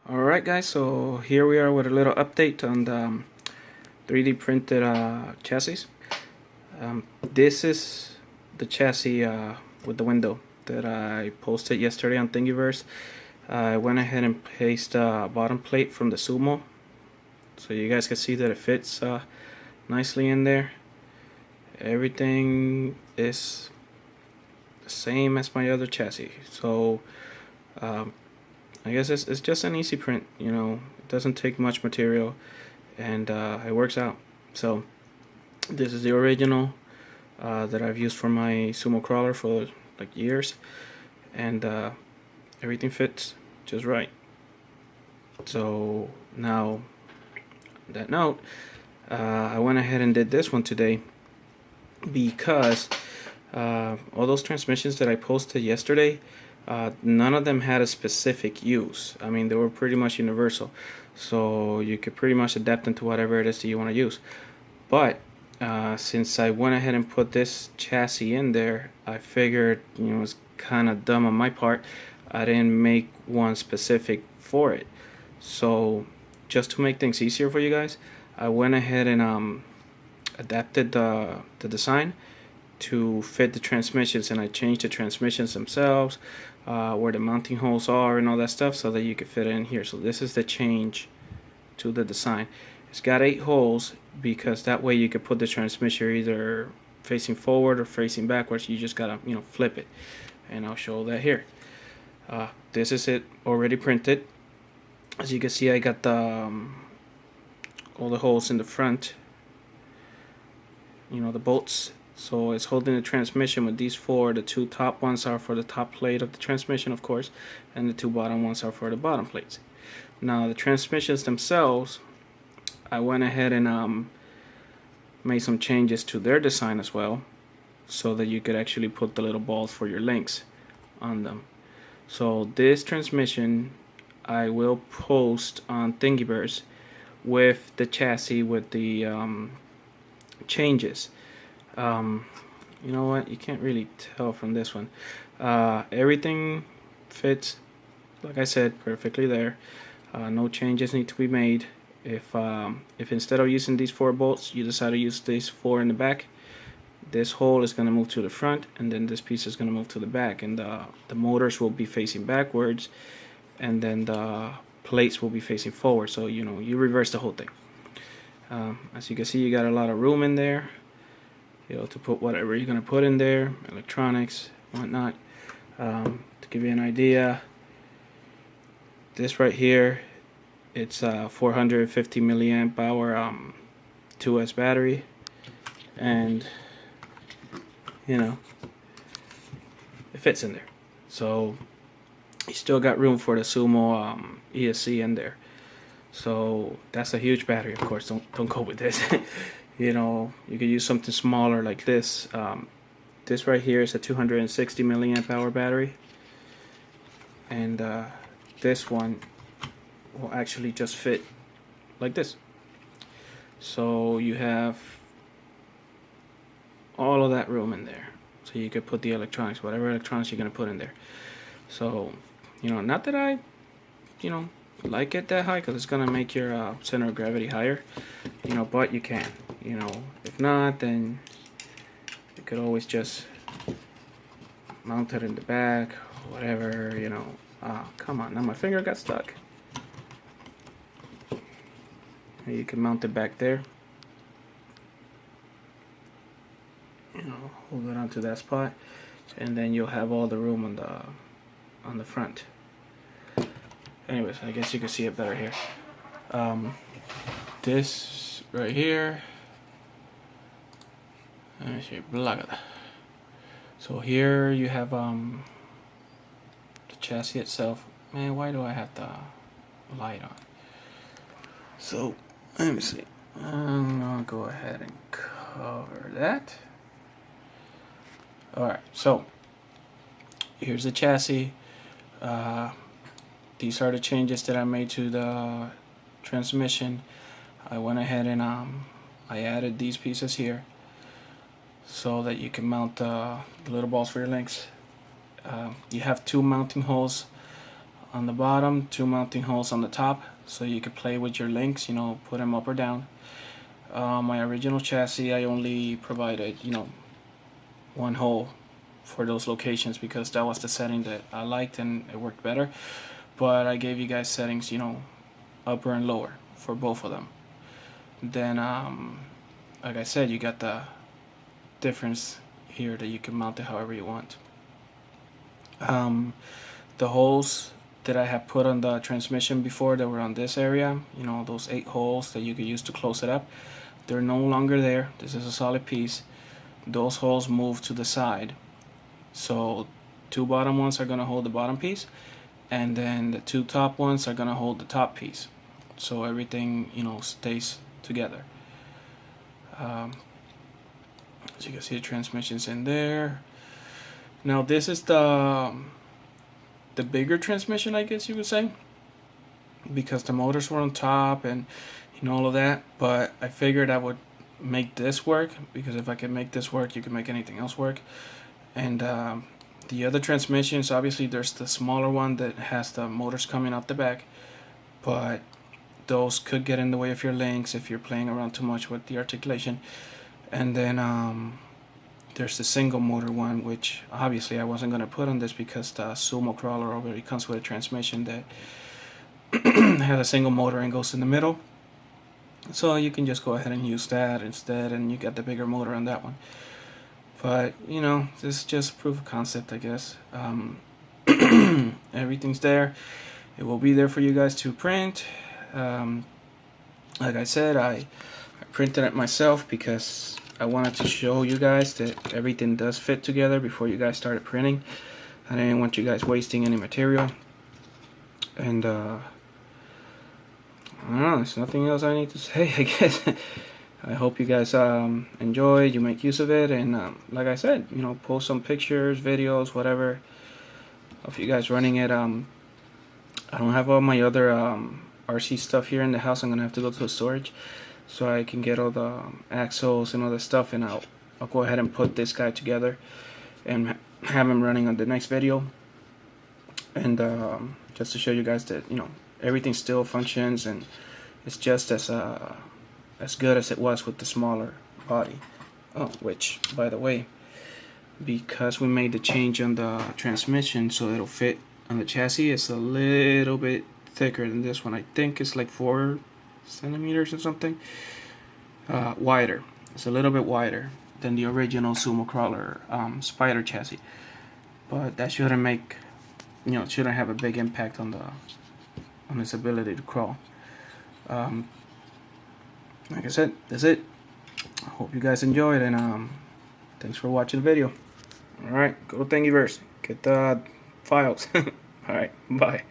Alright guys, so here we are with a little update on the 3D printed chassis. This is the chassis with the window that I posted yesterday on Thingiverse. I went ahead and pasted a bottom plate from the Sumo, so you guys can see that it fits nicely in there. Everything is the same as my other chassis, so I guess it's just an easy print, you know. It doesn't take much material, and it works out. So this is the original that I've used for my sumo crawler for like years, and everything fits just right. So now, on that note, I went ahead and did this one today because all those transmissions that I posted yesterday, none of them had a specific use. I mean, they were pretty much universal, so you could pretty much adapt them to whatever it is that you want to use. But since I went ahead and put this chassis in there, I figured, you know, it's kind of dumb on my part. I didn't make one specific for it. So just to make things easier for you guys, I went ahead and adapted the design to fit the transmissions, and I changed the transmissions themselves, where the mounting holes are and all that stuff, so that you could fit it in here. So this is the change to the design. It's got 8 holes because that way you could put the transmission either facing forward or facing backwards. You just gotta, you know, flip it, and I'll show that here. This is it already printed. As you can see, I got the all the holes in the front, you know, the bolts. So it's holding the transmission with these 4. The 2 top ones are for the top plate of the transmission, of course, and the 2 bottom ones are for the bottom plates. Now the transmissions themselves, I went ahead and made some changes to their design as well, so that you could actually put the little balls for your links on them. So this transmission I will post on Thingiverse with the chassis with the changes. You know what, you can't really tell from this one. Everything fits, like I said, perfectly there. No changes need to be made. If instead of using these 4 bolts you decide to use these 4 in the back, this hole is going to move to the front, and then this piece is going to move to the back, and the motors will be facing backwards, and then the plates will be facing forward. So, you know, you reverse the whole thing. As you can see, you got a lot of room in there, you know, to put whatever you're going to put in there, electronics, whatnot. To give you an idea, this right here, it's a 450 milliamp hour 2S battery, and you know, it fits in there. So you still got room for the Sumo ESC in there. So that's a huge battery. Of course, don't go with this. You know, you could use something smaller like this. This right here is a 260 milliamp hour battery, and this one will actually just fit like this. So you have all of that room in there, so you could put the electronics, whatever electronics you're gonna put in there. So, you know, not that I, you know, like it that high, because it's gonna make your center of gravity higher, you know, but you can, you know. If not, then you could always just mount it in the back, whatever, you know. Come on, now my finger got stuck. You can mount it back there, you know, hold it onto that spot, and then you'll have all the room on the front. Anyways, I guess you can see it better here. This right here, let me see, so here you have the chassis itself. Man, why do I have the light on? So let me see, I'm gonna go ahead and cover that. Alright, so here's the chassis. These are the changes that I made to the transmission. I went ahead and I added these pieces here so that you can mount the little balls for your links. You have 2 mounting holes on the bottom, 2 mounting holes on the top, so you could play with your links, you know, put them up or down. My original chassis, I only provided, you know, 1 hole for those locations because that was the setting that I liked and it worked better. But I gave you guys settings, you know, upper and lower for both of them. Then, like I said, you got the difference here that you can mount it however you want. The holes that I have put on the transmission before that were on this area, you know, those 8 holes that you could use to close it up, they're no longer there. This is a solid piece. Those holes move to the side. So 2 bottom ones are going to hold the bottom piece, and then the 2 top ones are going to hold the top piece. So everything, you know, stays together. As you can see, the transmission's in there. Now this is the bigger transmission, I guess you would say, because the motors were on top and, you know, all of that. But I figured I would make this work, because if I can make this work, you can make anything else work. And the other transmissions, obviously there's the smaller one that has the motors coming out the back, but those could get in the way of your links if you're playing around too much with the articulation. And then there's the single motor one, which obviously I wasn't going to put on this because the Sumo crawler already comes with a transmission that has a single motor and goes in the middle. So you can just go ahead and use that instead, and you get the bigger motor on that one. But, you know, this is just proof of concept, I guess. Everything's there. It will be there for you guys to print. Like I said, I printed it myself because I wanted to show you guys that everything does fit together before you guys started printing. I didn't want you guys wasting any material. And I don't know, there's nothing else I need to say, I guess. I hope you guys enjoy, you make use of it, and like I said, you know, post some pictures, videos, whatever of you guys running it. I don't have all my other RC stuff here in the house. I'm gonna have to go to the storage so I can get all the axles and all the stuff, and I'll go ahead and put this guy together and have him running on the next video. And just to show you guys that, you know, everything still functions and it's just as good as it was with the smaller body. Oh, which, by the way, because we made the change on the transmission so it'll fit on the chassis, it's a little bit thicker than this one. I think it's like 4 centimeters or something wider. It's a little bit wider than the original Sumo crawler spider chassis, but that shouldn't make, you know, it shouldn't have a big impact on its ability to crawl. Like I said, that's it. I hope you guys enjoyed, and thanks for watching the video. Alright, go to Thingiverse, get the files. Alright, bye.